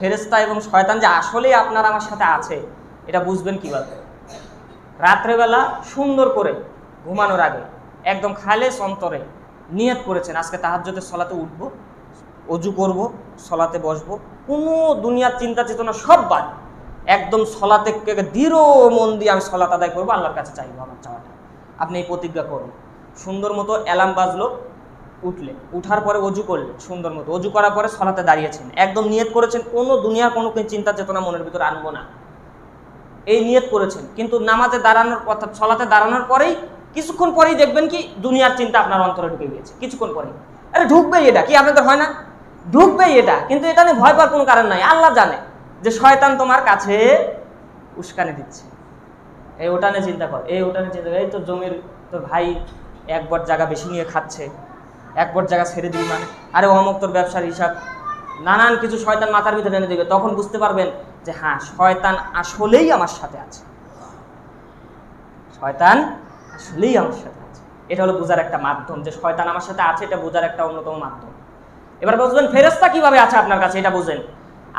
ফেরেশতা এবং শয়তান যে আসলেই আপনার আমার সাথে আছে এটা বুঝবেন কিভাবে? রাত্রেবেলা সুন্দর করে ঘুমানোর আগে একদম খালেস অন্তরে নিয়ত করেছেন আজকে তাহাজ্জুদের সলাতে উঠবো, অজু করব, সলাতে বসবো, কোনো দুনিয়ার চিন্তা চেতনা সব বাদ, একদম সলাতে দৃঢ় মন দিয়ে আমি সলাত আদায় করবো, আল্লাহর কাছে চাইবো আমার চাওয়াটা। আপনি এই প্রতিজ্ঞা করুন। সুন্দর মতো অ্যালার্ম বাজলো, উঠলে, উঠার পরে অজু করলেন, সুন্দর মতো অজু করার পরে সলাতে দাঁড়িয়েছেন, একদম নিয়ত করেছেন কোনো দুনিয়ার কোনো চিন্তা চেতনা মনের ভিতরে আনবো না, এই নিয়ত করেছেন। কিন্তু নামাজে দাঁড়ানোর কথা, সলাতে দাঁড়ানোর পরেই কিছুক্ষণ পরেই দেখবেন কি দুনিয়ার চিন্তা আপনার অন্তরে ঢুকে গিয়েছে। কিছুক্ষণ পরেই আরে ঢুকবেই, এটা কি আপনাদের হয় না? ঢুকবেই এটা, কিন্তু এটা নিয়ে ভয় পাওয়ার কোনো কারণ নাই। আল্লাহ জানে যে শয়তান তোমার কাছে উস্কানি দিচ্ছে, এই ওটা নিয়ে চিন্তা কর, এই ওটা নিয়ে চিন্তা কর, এই তোর জমির তোর ভাই একবার জায়গা বেশি নিয়ে খাচ্ছে, একবার জায়গা ছেড়ে দিবি মানে, আরে অমুক তোর ব্যবসার হিসাব, নানান কিছু শয়তান মাথার ভিতরে এনে দেবে। তখন বুঝতে পারবেন যে হ্যাঁ, শয়তান আসলেই আমার সাথে আছে, শয়তান আসলেই আমার সাথে আছে। এটা হলো বোঝার একটা মাধ্যম যে শয়তান আমার সাথে আছে, এটা বোঝার একটা অন্যতম মাধ্যম। এবার বুঝবেন ফেরেশতা কিভাবে আছে আপনার কাছে, এটা বুঝেন।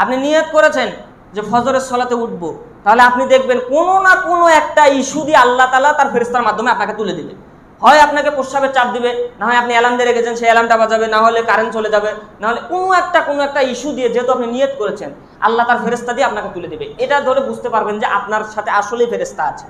আপনি নিয়ত করেছেন যে ফজরের সলাতে উঠবো, তাহলে আপনি দেখবেন কোনো না কোনো একটা ইস্যু দিয়ে আল্লাহ তাআলা তার ফেরেশতার মাধ্যমে আপনাকে তুলে দিবে। হয় আপনাকে প্রস্রাবের চাপ দিবে, না হয় আপনি অ্যালার্ম দিয়ে রেখেছেন সেই অ্যালার্মটা বাজাবে, না হলে কারেন্ট চলে যাবে, না হলে কোনো একটা ইস্যু দিয়ে, যেহেতু আপনি নিয়ত করেছেন, আল্লাহ তার ফেরেশতা দিয়ে আপনাকে তুলে দিবে। এটা ধরে বুঝতে পারবেন যে আপনার সাথে আসলেই ফেরেশতা আছে।